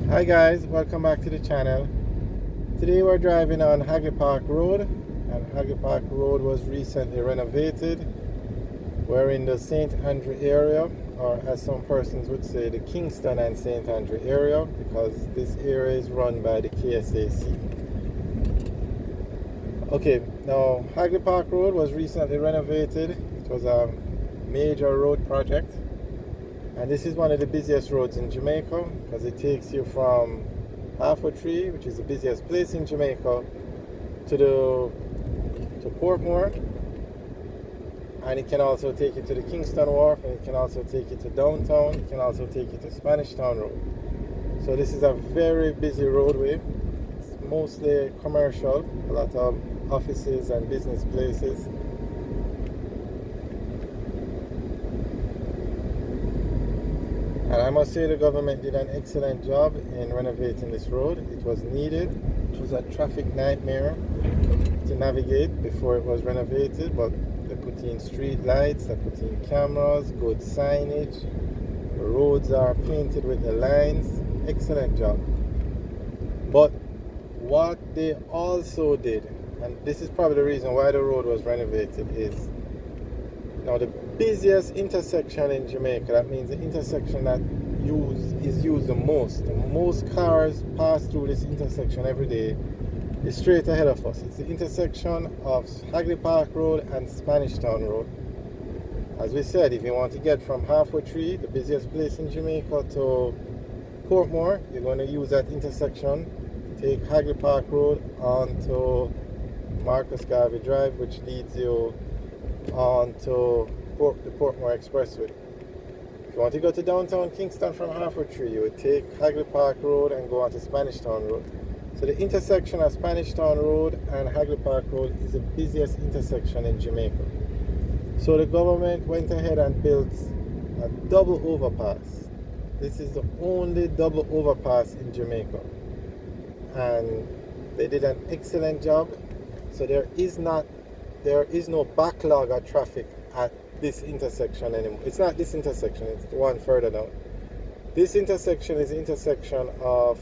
Hi guys, welcome back to the channel. Today we're driving on Hagley Park Road, and Hagley Park Road was recently renovated. We're in the St. Andrew area, or as some persons would say, the Kingston and St. Andrew area, because this area is run by the KSAC. Okay, now Hagley Park Road was recently renovated. It was a major road project. And this is one of the busiest roads in Jamaica because it takes you from Halfway Tree, which is the busiest place in Jamaica, to Portmore, and it can also take you to the Kingston Wharf, and it can also take you to downtown. It can also take you to Spanish Town Road. So this is a very busy roadway. It's mostly commercial, a lot of offices and business places. And I must say the government did an excellent job in renovating this road. It was needed. It was a traffic nightmare to navigate before it was renovated, but they put in street lights, they put in cameras, good signage. The roads are painted with the lines. Excellent job. But what they also did, and this is probably the reason why the road was renovated, is now the busiest intersection in Jamaica, that means the intersection that is used the most cars pass through this intersection every day, is straight ahead of us. It's the intersection of Hagley Park Road and Spanish Town Road. As we said, if you want to get from Halfway Tree, the busiest place in Jamaica, to Portmore, you're going to use that intersection. Take Hagley Park Road onto Marcus Garvey Drive, which leads you onto the Portmore Expressway. If you want to go to downtown Kingston from Halfway Tree, you would take Hagley Park Road and go onto Spanish Town Road. So the intersection of Spanish Town Road and Hagley Park Road is the busiest intersection in Jamaica. So the government went ahead and built a double overpass. This is the only double overpass in Jamaica, and they did an excellent job. So there is no backlog of traffic at this intersection anymore. It's not this intersection, it's the one further down. This intersection is the intersection of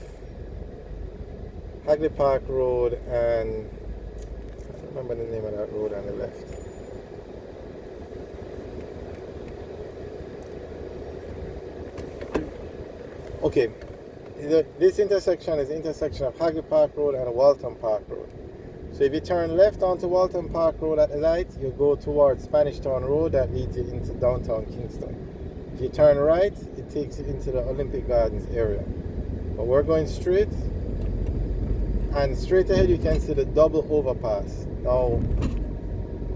Hagley Park Road and I don't remember the name of that road on the left. Okay, this intersection is the intersection of Hagley Park Road and Waltham Park Road. So if you turn left onto Waltham Park Road at the light, you go towards Spanish Town Road, that leads you into downtown Kingston. If you turn right, it takes you into the Olympic Gardens area. But we're going straight, and straight ahead you can see the double overpass. Now,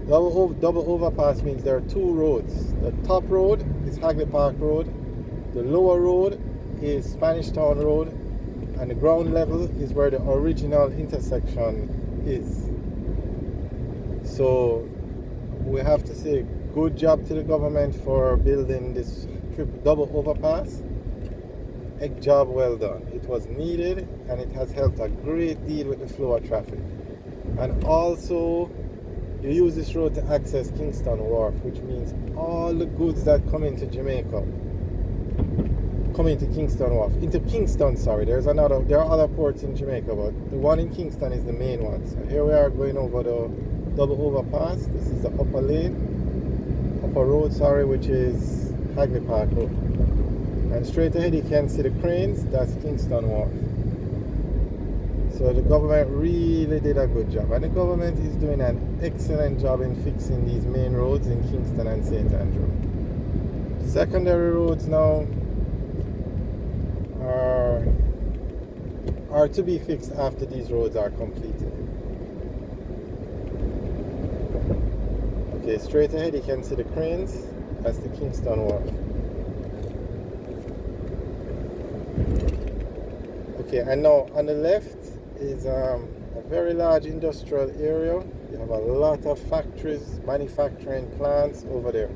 double overpass means there are two roads. The top road is Hagley Park Road, the lower road is Spanish Town Road, and the ground level is where the original intersection is. So we have to say good job to the government for building this double overpass. A job well done. It was needed, and it has helped a great deal with the flow of traffic. And also you use this road to access Kingston Wharf, which means all the goods that come into Jamaica come into Kingston Wharf. Into Kingston, sorry. There are other ports in Jamaica, but the one in Kingston is the main one. So here we are going over the double overpass. This is the upper road, which is Hagley Park Road. And straight ahead you can see the cranes, that's Kingston Wharf. So the government really did a good job. And the government is doing an excellent job in fixing these main roads in Kingston and St. Andrew. Secondary roads now are to be fixed after these roads are completed. Okay, straight ahead you can see the cranes, that's the Kingston Wharf. Okay, and now on the left is a very large industrial area. You have a lot of factories, manufacturing plants over there.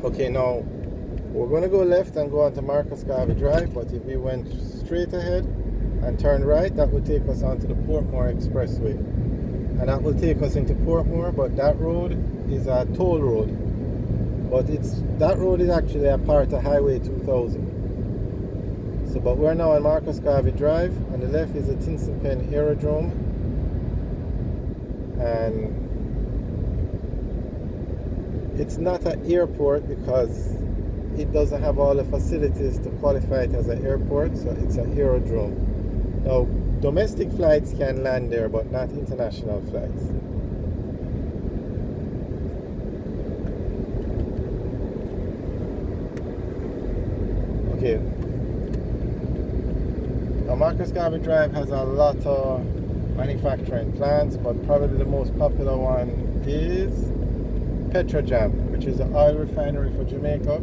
Okay, now we're going to go left and go onto Marcus Garvey Drive, but if we went straight ahead and turn right, that would take us onto the Portmore Expressway. And that will take us into Portmore, but that road is a toll road. but that road is actually a part of Highway 2000. So, but we're now on Marcus Garvey Drive. On the left is the Kingston Aerodrome, and it's not an airport because it doesn't have all the facilities to qualify it as an airport, so it's an aerodrome. Now, domestic flights can land there, but not international flights. Okay. Now, Marcus Garvey Drive has a lot of manufacturing plants, but probably the most popular one is Petrojam, which is an oil refinery for Jamaica,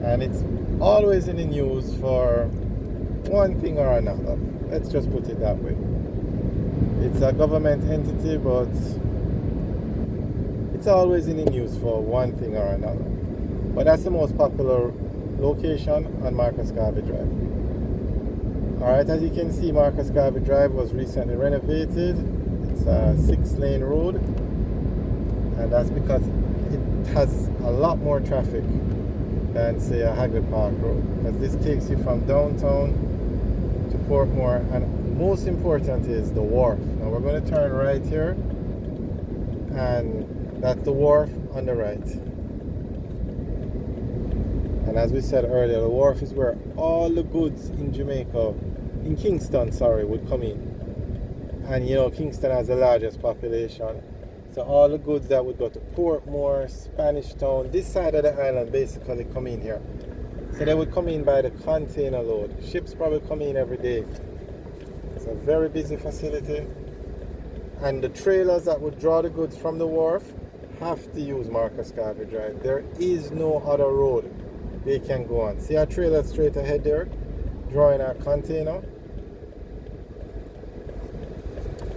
and it's always in the news for one thing or another. Let's just put it that way. It's a government entity, but it's always in the news for one thing or another. But that's the most popular location on Marcus Garvey Drive. Alright, as you can see, Marcus Garvey Drive was recently renovated. It's a 6-lane road, and that's because it has a lot more traffic than, say, a Hagley Park Road, because this takes you from downtown to Portmore, and most important is the wharf. Now we're going to turn right here, and that's the wharf on the right. And as we said earlier, the wharf is where all the goods in Jamaica, in Kingston, sorry, would come in. And you know, Kingston has the largest population, so all the goods that would go to Portmore, Spanish Town, this side of the island basically come in here. So they would come in by the container load. Ships probably come in every day. It's a very busy facility. And the trailers that would draw the goods from the wharf have to use Marcus Garvey Drive. There is no other road they can go on. See our trailer straight ahead there, drawing our container.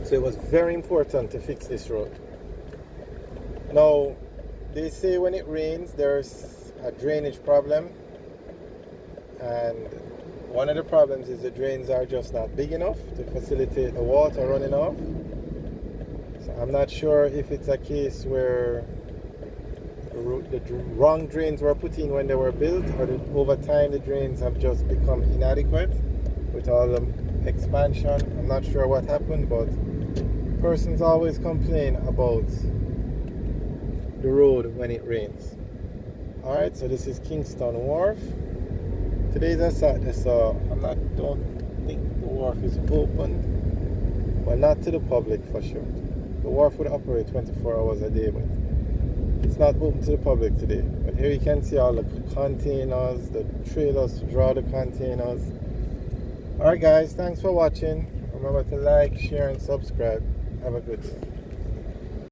So it was very important to fix this road. Now, they say when it rains, there's a drainage problem. And one of the problems is the drains are just not big enough to facilitate the water running off. So I'm not sure if it's a case where the wrong drains were put in when they were built, or over time the drains have just become inadequate with all the expansion. I'm not sure what happened, but persons always complain about the road when it rains. Alright, so this is Kingston Wharf. Today's a Saturday, so don't think the wharf is open, but not to the public for sure. The wharf would operate 24 hours a day, but it's not open to the public today. But here you can see all the containers, the trailers to draw the containers. Alright guys, thanks for watching. Remember to like, share and subscribe. Have a good day.